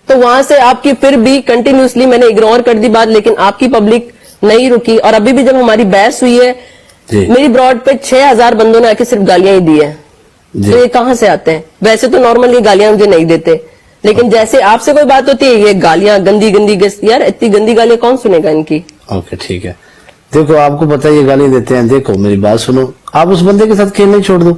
تو وہاں سے آپ کی پھر بھی کنٹینیوسلی میں نے اگنور کر دی بات، لیکن آپ کی پبلک نہیں رکی. اور ابھی بھی جب ہماری بحث ہوئی ہے میری براڈ پہ 6000 بندوں نے آ کے صرف گالیاں ہی دی ہیں. تو یہ کہاں سے آتے ہیں؟ ویسے تو نارمل یہ گالیاں مجھے نہیں دیتے، لیکن جیسے آپ سے کوئی بات ہوتی ہے یہ گالیاں گندی گندی یار اتنی گندی گالیاں کون سنے گا ان کی. اوکے ٹھیک ہے. دیکھو آپ کو پتا یہ گالی دیتے ہیں، دیکھو میری بات سنو، آپ اس بندے کے ساتھ کھیلنے چھوڑ دو.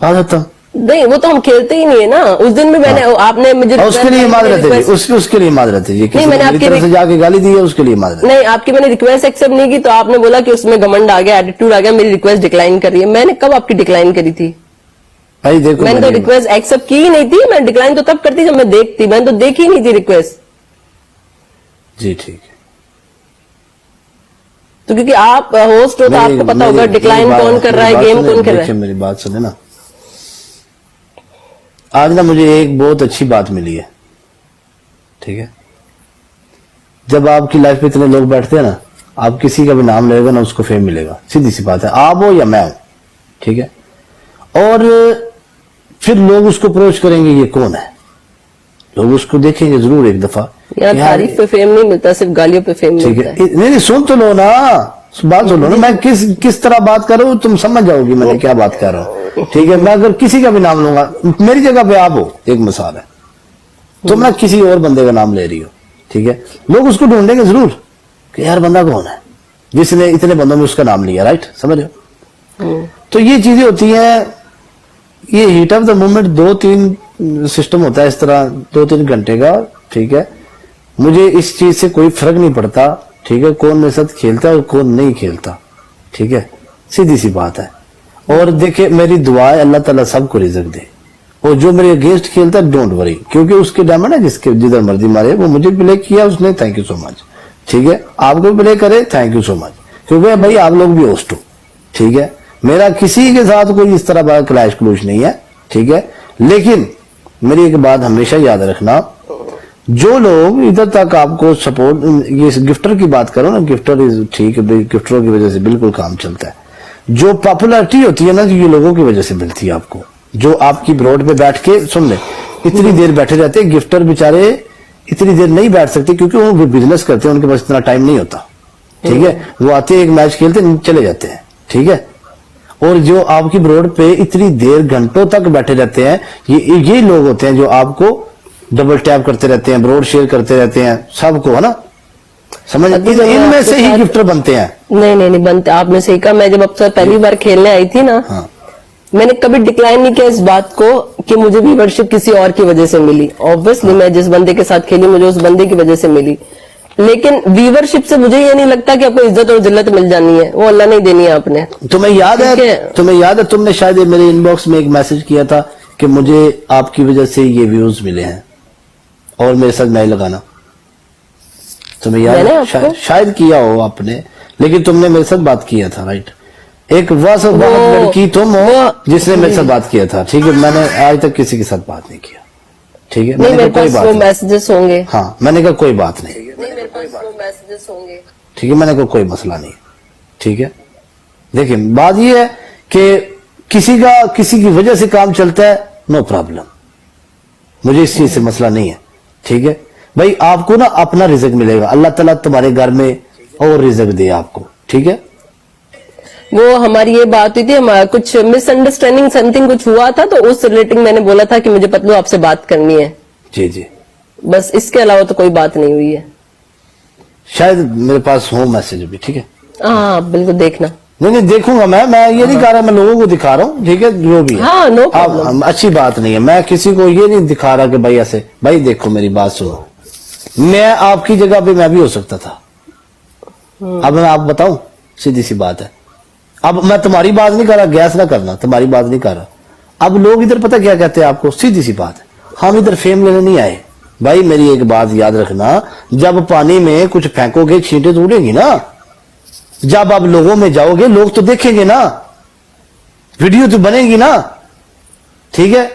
آ جاتا نہیں وہ تو ہم کھیلتے ہی نہیں ہے نا. اس دن بھی میں نے آپ نے مجھے اس کے لیے معذرت ہے، اس کے لیے معذرت ہے، یہ کسی کی طرف سے جا کے گالی دی ہے اس کے لیے معذرت. نہیں آپ کی میں نے ریکویسٹ ایکسپٹ نہیں کی تو آپ نے بولا کہ اس میں گمنڈ آ گیا، ایٹیٹیوڈ آ گیا، میری ریکویسٹ ڈکلائن کر رہی ہے. میں نے کب آپ کی ڈکلائن کری تھی؟ بھائی دیکھو میں نے تو ریکویسٹ ایکسپٹ کی ہی نہیں تھی. میں ڈکلائن تو تب کرتی جب میں دیکھتی، میں نے تو دیکھی ہی نہیں تھی ریکویسٹ. جی ٹھیک ہے. تو کیونکہ آپ ہوسٹ ہو تو آپ کو پتا ہوگا ڈکلائن کون کر رہا ہے، گیم کون کر رہا ہے. میری بات سنیں نا، آج نا مجھے ایک بہت اچھی بات ملی ہے. ٹھیک ہے، جب آپ کی لائف پہ اتنے لوگ بیٹھتے ہیں نا، آپ کسی کا بھی نام لے گا نا اس کو فیم ملے گا. سیدھی سی بات ہے، آپ ہو یا میں ہوں. ٹھیک ہے، اور پھر لوگ اس کو اپروچ کریں گے یہ کون ہے، لوگ اس کو دیکھیں گے ضرور ایک دفعہ. یار تعریف پہ فیم نہیں ملتا، صرف گالیوں پہ فیم ملتا ہے. نہیں سن تو لو نا، بات سن لو نا، میں کس طرح بات کر رہا ہوں تم سمجھ جاؤ گی میں نے کیا بات کر رہا ہوں. ٹھیک ہے، میں اگر کسی کا بھی نام لوں گا، میری جگہ پہ آپ ہو، ایک مثال ہے، تم نہ کسی اور بندے کا نام لے رہی ہو. ٹھیک ہے، لوگ اس کو ڈھونڈیں گے ضرور کہ یار بندہ کون ہے جس نے اتنے بندوں میں اس کا نام لیا. رائٹ، سمجھ رہے ہو؟ تو یہ چیزیں ہوتی ہیں، یہ heat of the moment 2-3 system ہوتا ہے اس طرح 2-3 گھنٹے کا. ٹھیک ہے، مجھے اس چیز سے کوئی فرق نہیں پڑتا. ٹھیک ہے، کون میرے ساتھ کھیلتا ہے اور کون نہیں کھیلتا. ٹھیک ہے، سیدھی سی بات ہے. اور دیکھیں میری دعا ہے اللہ تعالیٰ سب کو رزق دے، اور جو میرے اگینسٹ کھیلتا ہے ڈونٹ وری، کیونکہ اس کے ڈائمنڈ ہے جس کے جدھر مرضی مارے. وہ مجھے پلے کیا اس نے، تھینک یو سو مچ. ٹھیک ہے، آپ کو پلے کرے تھینک یو سو مچ، کیونکہ بھائی آپ لوگ بھی ہوسٹ ہو. ٹھیک ہے، میرا کسی کے ساتھ کوئی اس طرح بڑا کلیش کلوش نہیں ہے. ٹھیک ہے، لیکن میری ایک بات ہمیشہ یاد رکھنا، جو لوگ ادھر تک آپ کو سپورٹ، یہ گفٹر کی بات کرو نا، گفٹر ٹھیک ہے، گفٹروں کی وجہ سے بالکل کام چلتا ہے. جو پاپولرٹی ہوتی ہے نا یہ لوگوں کی وجہ سے ملتی ہے آپ کو، جو آپ کی بروڈ پہ بیٹھ کے سن لیں اتنی دیر بیٹھے رہتے ہیں. گفٹر بیچارے اتنی دیر نہیں بیٹھ سکتے کیونکہ وہ بزنس کرتے ہیں، ان کے پاس اتنا ٹائم نہیں ہوتا. ٹھیک ہے، وہ آتے ہیں ایک میچ کھیلتے ہیں چلے جاتے ہیں. ٹھیک ہے، اور جو آپ کی بروڈ پہ اتنی دیر گھنٹوں تک بیٹھے رہتے ہیں یہ لوگ ہوتے ہیں جو آپ کو ڈبل ٹیپ کرتے رہتے ہیں، بروڈ شیئر کرتے رہتے ہیں سب کو، ہے نا؟ سمجھ، ان میں سے ہی گفٹر بنتے ہیں. نہیں بنتے. آپ نے صحیح کہا. میں جب اب پہلی بار کھیلنے آئی تھی نا، میں نے کبھی ڈکلائن نہیں کیا اس بات کو کہ مجھے ویورشپ کسی اور کی وجہ سے ملی. آبویسلی میں جس بندے کے ساتھ کھیلی مجھے اس بندے کی وجہ سے ملی، لیکن ویورشپ سے مجھے یہ نہیں لگتا کہ آپ کو عزت اور ذلت مل جانی ہے، وہ اللہ نہیں دینی ہے آپ نے. تمہیں یاد ہے تم نے شاید میرے ان باکس میں ایک میسج کیا تھا کہ مجھے آپ کی وجہ سے یہ ویوز ملے ہیں اور میرے ساتھ نہیں لگانا. تمہیں یاد ہے؟ شاید کیا ہو آپ نے، لیکن تم نے میرے ساتھ بات کیا تھا. رائٹ، ایک لڑکی تم ہو جس نے میرے ساتھ بات کیا تھا. ٹھیک ہے، میں نے آج تک کسی کے ساتھ بات نہیں کیا. ٹھیک ہے، میں نے کوئی بات نہیں. میسجز ہوں گے. ہاں، میں نے کہا کوئی بات نہیں. ٹھیک ہے، میں نے کہا کوئی مسئلہ نہیں. ٹھیک ہے، دیکھیں بات یہ ہے کہ کسی کی وجہ سے کام چلتا ہے، نو پرابلم، مجھے اس چیز سے مسئلہ نہیں ہے. ٹھیک ہے بھائی، آپ کو نا اپنا رزق ملے گا، اللہ تعالیٰ تمہارے گھر میں اور رزق دے آپ کو. ٹھیک ہے، وہ ہماری یہ بات ہوئی تھی، کچھ مس انڈرسٹینڈنگ سم تھنگ کچھ ہوا تھا، تو اس ریلیٹنگ میں نے بولا تھا کہ مجھے پتلو آپ سے بات کرنی ہے. جی جی، بس اس کے علاوہ تو کوئی بات نہیں ہوئی ہے. شاید میرے پاس ہو میسج بھی. ٹھیک ہے، ہاں بالکل دیکھنا. نہیں دیکھوں گا، میں یہ نہیں کہہ رہا، میں لوگوں کو دکھا رہا ہوں. ٹھیک ہے، جو بھی ہے اچھی بات نہیں ہے. میں کسی کو یہ نہیں دکھا رہا کہ بھائی ایسے. بھائی دیکھو میری بات سنو، میں آپ کی جگہ پہ میں بھی ہو سکتا تھا. اب میں آپ بتاؤں، سیدھی سی بات ہے. اب میں تمہاری بات نہیں کر رہا، گیس نہ کرنا، تمہاری بات نہیں کر رہا. اب لوگ ادھر پتہ کیا کہتے ہیں آپ کو، سیدھی سی بات ہے، ہم ادھر فیم لینے نہیں آئے. بھائی میری ایک بات یاد رکھنا، جب پانی میں کچھ پھینکو گے چھینٹیں تو اڑیں گی نا. جب آپ لوگوں میں جاؤ گے لوگ تو دیکھیں گے نا، ویڈیو تو بنے گی نا. ٹھیک ہے،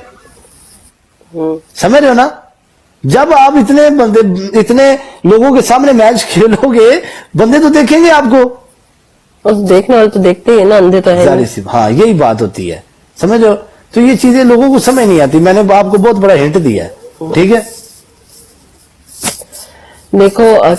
سمجھ رہے ہو نا؟ جب آپ اتنے لوگوں کے سامنے میچ کھیلو گے، بندے تو دیکھیں گے آپ کو. دیکھنے والے تو دیکھتے ہی نا، اندھے تو ہے. ہاں یہی بات ہوتی ہے، سمجھ رہے ہو؟ تو یہ چیزیں لوگوں کو سمجھ نہیں آتی. میں نے آپ کو بہت بڑا ہنٹ دیا ہے. ٹھیک ہے. دیکھو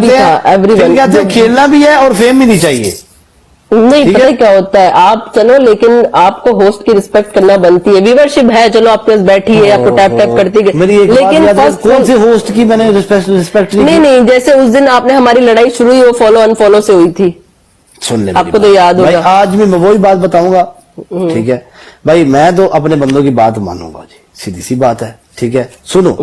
بھی کہتے تھا ہیں ایوری کھیلنا بھی ہے اور فیم بھی نہیں چاہیے. نہیں ٹھیک پتہ ہے. کیا ہوتا ہے, آپ چلو لیکن آپ کو ہوسٹ کی رسپیکٹ کرنا بنتی ہے. ویورشپ ہے, چلو آپ کے پاس بیٹھی ہے, آپ کو ٹیپ ٹیپ کرتی ہے, میری ایک بات لیکن یاد ہے, فرسٹ کون سے ہوسٹ کی میں نے رسپیکٹ نہیں نہیں, جیسے اس دن آپ نے ہماری لڑائی شروع ہوئی وہ فالو ان فالو سے ہوئی تھی, سن لیں آپ کو تو یاد بھائی, ہوگا. آج بھی میں وہی بات بتاؤں گا. ٹھیک ہے بھائی, میں تو اپنے بندوں کی بات مانوں گا جی, سیدھی سی بات ہے. ٹھیک ہے, سنو